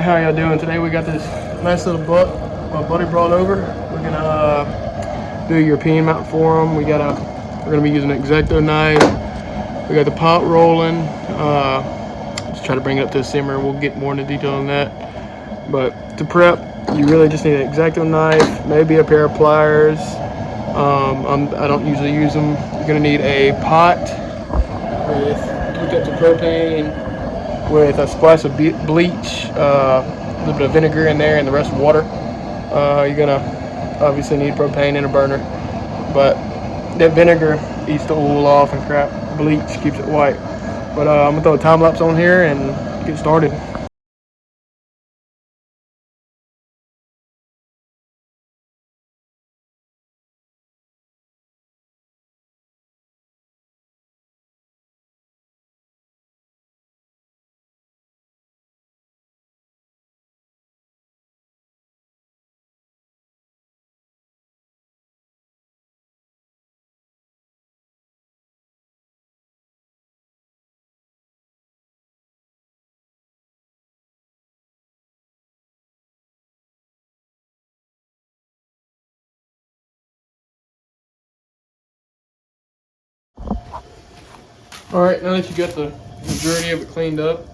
How y'all doing today? We got this nice little buck my buddy brought over. We're gonna do a European mount for him. We're gonna be using an X-Acto knife. We got the pot rolling. Just try to bring it up to a simmer. We'll get more into detail on that. But to prep, you really just need an X-Acto knife, maybe a pair of pliers. I don't usually use them. You're gonna need a pot with hooked up to propane, with a splash of bleach, a little bit of vinegar in there, and the rest water. You're gonna obviously need propane and a burner, but that vinegar eats the oil off and crap. Bleach keeps it white. But I'm gonna throw a time lapse on here and get started. Alright, now that you got the majority of it cleaned up,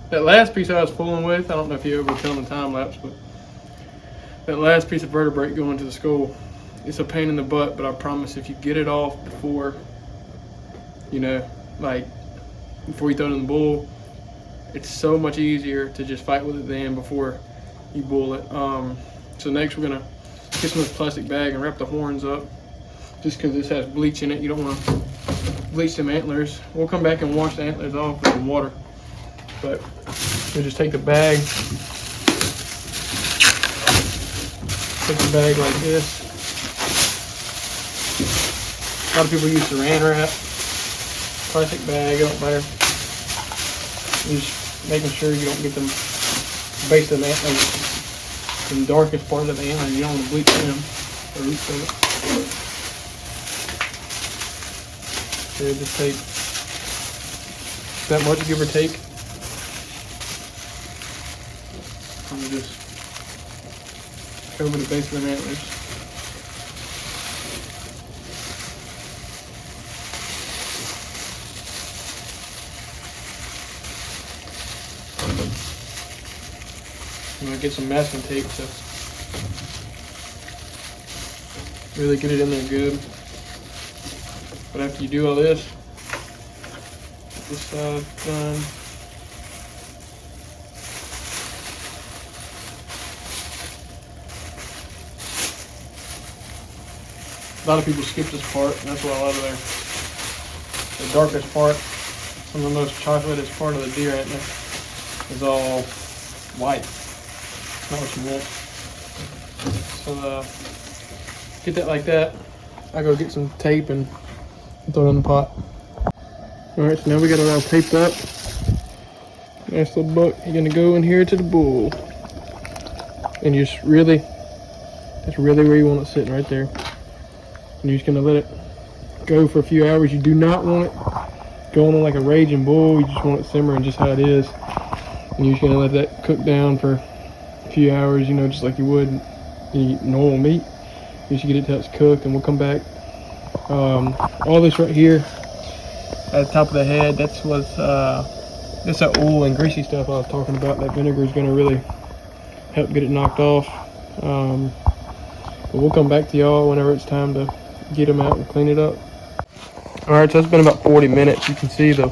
that last piece I was fooling with, I don't know if you ever film the time lapse, but that last piece of vertebrae going to the skull, it's a pain in the butt, but I promise if you get it off before, before you throw it in the bull, it's so much easier to just fight with it than before you bull it. So next we're gonna get some of this plastic bag and wrap the horns up, just because this has bleach in it. You don't want to bleach them antlers. We'll come back and wash the antlers off with some water, but we'll just take the bag like this. A lot of people use saran wrap, plastic bag, it don't matter. Just making sure you don't get them base of the antlers, the darkest part of the antler. You don't want to bleach them, the roots of it. So just take that much, give or take, and just cover the base of the antlers. I'm gonna get some masking tape to really get it in there good. But after you do all this, this side done. A lot of people skip this part, and that's why a lot of the darkest part, some of the most chocolatest part of the deer antler is all white. Not what you want. So get that like that. I go get some tape and throw it in the pot. Alright, so now we got it all taped up. Nice little buck. You're gonna go in here to the bull. And that's really where you want it sitting, right there. And you're just gonna let it go for a few hours. You do not want it going on like a raging bull. You just want it simmering just how it is. And you're just gonna let that cook down for a few hours, just like you would eat normal meat. You should get it till it's cooked, and we'll come back. All this right here at the top of the head, that's that oil and greasy stuff I was talking about. That vinegar is going to really help get it knocked off. But we'll come back to y'all whenever it's time to get them out and clean it up. Alright, so it's been about 40 minutes. You can see the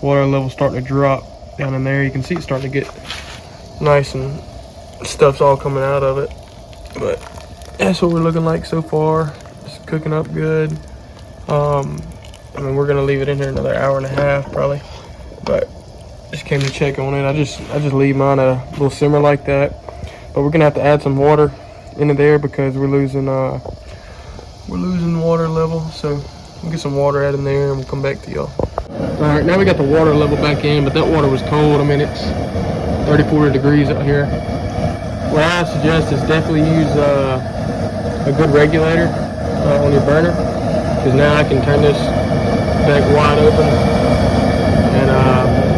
water level starting to drop down in there. You can see it's starting to get nice and stuff's all coming out of it. But that's what we're looking like so far. It's cooking up good. I mean, we're gonna leave it in here another hour and a half probably, but just came to check on it. I just leave mine at a little simmer like that, but we're gonna have to add some water into there because we're losing water level. So we'll get some water added in there and we'll come back to y'all. All right, now we got the water level back in, but that water was cold. I mean, it's 30-40 degrees out here. What I suggest is definitely use a good regulator on your burner, because now I can turn this back wide open and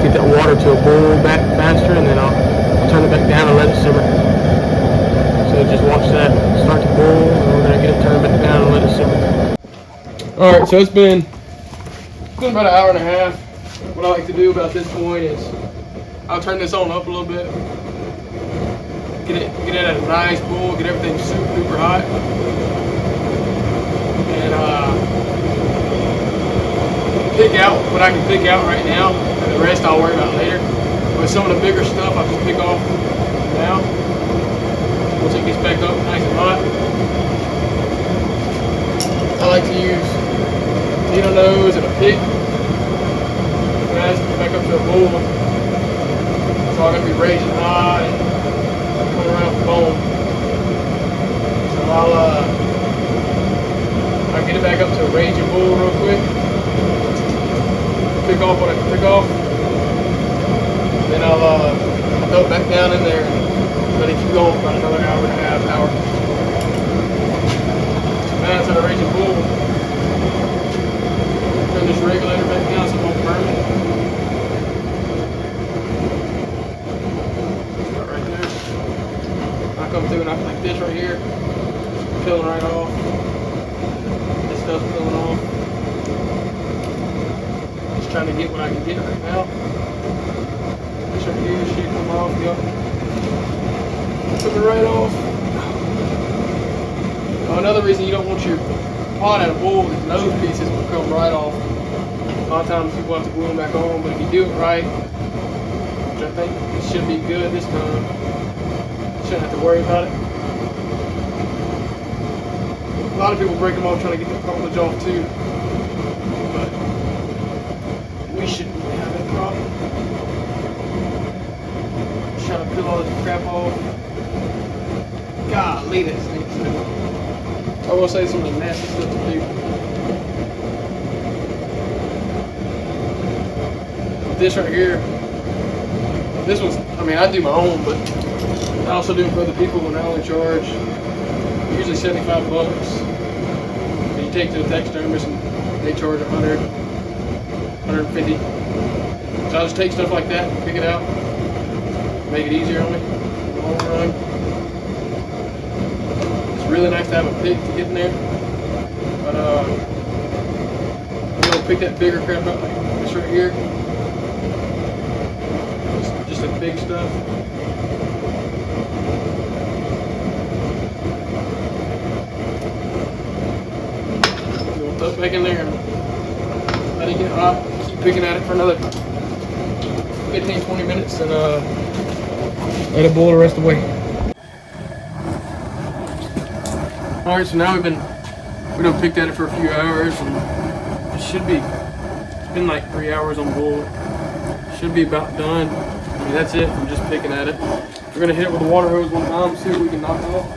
get that water to a boil back faster, and then I'll All right, so it's been about an hour and a half. What I like to do about this point is I'll turn this on up a little bit, get it at a nice boil, get everything super duper hot, and pick out what I can pick out right now, and the rest I'll worry about later. But some of the bigger stuff I'll just pick off now once it gets back up nice and hot. I like to use needle nose and a pick. And as it gets back up to a boil, it's all going to be raging hot and coming around the bone. So I'll get it back up to a raging boil real quick. Pick off what I can pick off. Then I'll throw it back down in there and let it keep going for about another hour and a half, hour. Now it's at a raging boil. Turn this regulator back down so it won't burn it. Start right there. I come through and I like this right here. Peeling right off. This stuff's peeling off. Just trying to get what I can get right now. This right here should come off. Yep. Took it right off. Another reason you don't want your pot at a boil, these nose pieces will come right off. A lot of times people have to glue them back on, but if you do it right, which I think it should be good this time, you shouldn't have to worry about it. A lot of people break them off trying to get the cartilage off too, but we shouldn't have that problem. Just trying to peel all this crap off. Golly, that stinks. I will say some of the nasty stuff to do. This right here, this one's, I mean, I do my own, but I also do it for other people, and I only charge usually $75. And you take to a taxidermist and they charge $100, $150. So I just take stuff like that, pick it out, make it easier on me in the long run. Really nice to have a pick to get in there, but I'm gonna pick that bigger crap up like this right here. Just the big stuff. We'll throw it back in there and let it get hot. Keep picking at it for another 15-20 minutes and let it boil the rest of the way. Alright, so now we done picked at it for a few hours, and it should be, it's been like 3 hours on boil. Should be about done. I mean, that's it from just picking at it. We're gonna hit it with a water hose one time, see what we can knock off.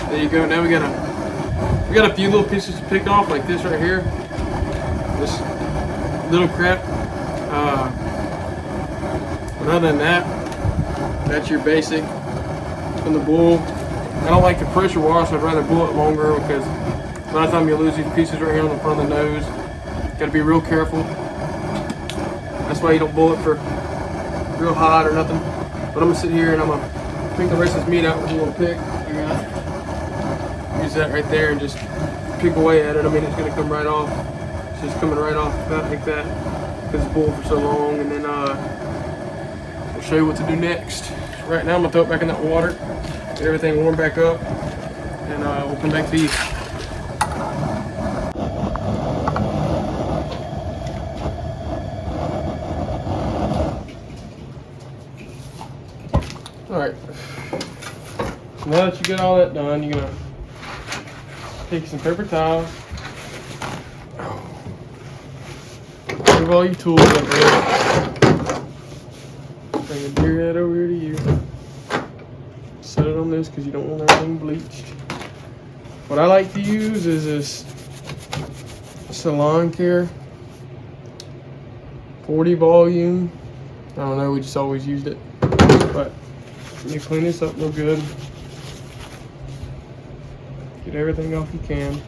There you go. Now we got a few little pieces to pick off, like this right here. This little crap. But other than that, that's your basic from the bull. I don't like the pressure wash. I'd rather boil it longer because a lot of times you lose these pieces right here on the front of the nose. Gotta be real careful. That's why you don't bull it for real hot or nothing. But I'm gonna sit here and I'm gonna pick the rest of this meat out with a little pick. I got use that right there and just pick away at it. I mean, it's gonna come right off. It's just coming right off about like that because it's bulled for so long. And then I'll show you what to do next. Right now, I'm gonna throw it back in that water, get everything warm back up, and we'll come back to you. All right. So now that you get all that done, you're gonna take some paper towels, move all your tools up there, bring the deer head over here to you, set it on this because you don't want everything bleached. What I like to use is this Salon Care 40 volume. I don't know, we just always used it, but let me clean this up real good. Get everything off you can.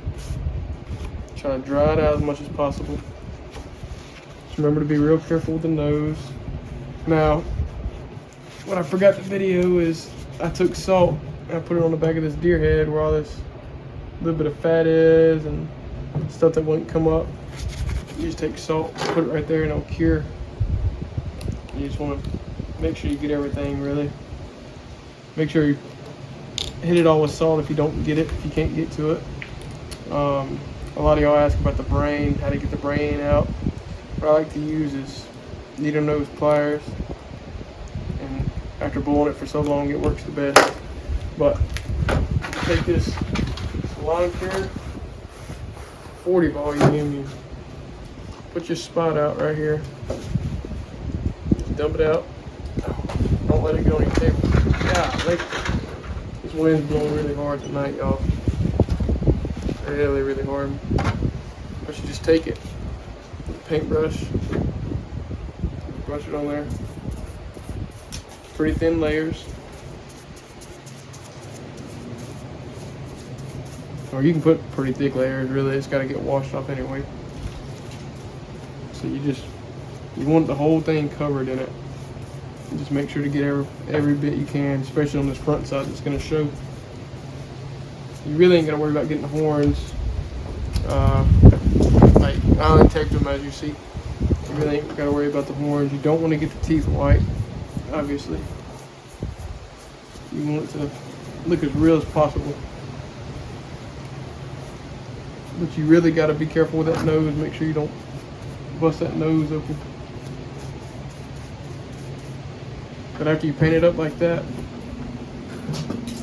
Try to dry it out as much as possible. Just remember to be real careful with the nose. Now, what I forgot to video is I took salt and I put it on the back of this deer head where all this little bit of fat is and stuff that wouldn't come up. You just take salt, put it right there, and it'll cure. You just want to make sure you get everything really. Make sure you hit it all with salt if you don't get it, if you can't get to it. A lot of y'all ask about the brain, how to get the brain out. What I like to use is needle nose pliers, and after boiling it for so long, it works the best. But take this Salon Care 40 volume, you put your spot out right here, just dump it out. Don't let it go on your table. Yeah, this wind's blowing really hard tonight, y'all. Really, really hard. I should just take it, paintbrush, brush it on there. Pretty thin layers. Or you can put pretty thick layers, really. It's got to get washed off anyway. So you want the whole thing covered in it. And just make sure to get every bit you can, especially on this front side that's going to show. You really ain't got to worry about getting the horns. Like I untaped them as you see. You really ain't got to worry about the horns. You don't want to get the teeth white, obviously. You want it to look as real as possible. But you really got to be careful with that nose. Make sure you don't bust that nose open. But after you paint it up like that,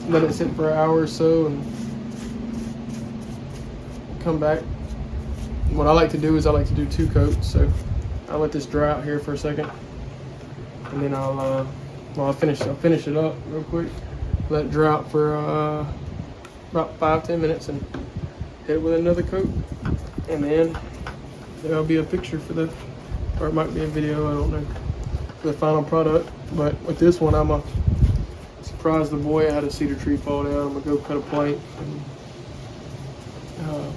let it sit for an hour or so and come back. What I like to do is I like to do 2 coats. So I'll let this dry out here for a second, and then I'll finish it up real quick. Let it dry out for about 5-10 minutes and hit it with another coat, and then there'll be a picture for the, or it might be a video, I don't know, for the final product. But with this one, I'm gonna surprise the boy. I had a cedar tree fall down. I'm gonna go cut a plank and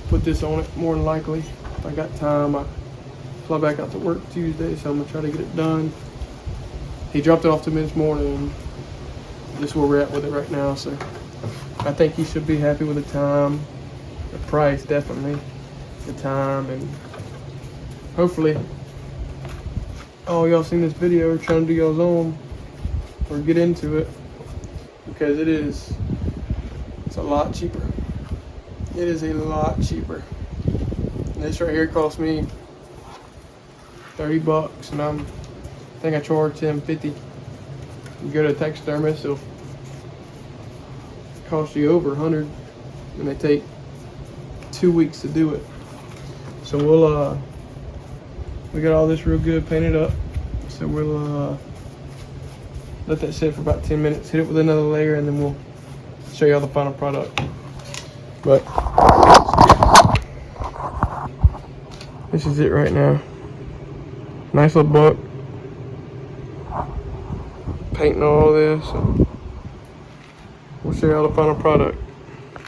put this on it more than likely. If I got time, I fly back out to work Tuesday, so I'm gonna try to get it done. He dropped it off to me this morning, and this is where we're at with it right now. So I think he should be happy with the time, the price, definitely, the time, and hopefully all y'all seen this video are trying to do y'all's own or get into it, because it's a lot cheaper. It is a lot cheaper. And this right here cost me $30, and I think I charged him $50. You go to a taxidermist, it'll cost you over $100, and they take 2 weeks to do it. So we got all this real good painted up, so we'll let that sit for about 10 minutes, hit it with another layer, and then we'll show y'all the final product. But this is it right now. Nice little buck. Painting all this, and we'll show y'all the final product.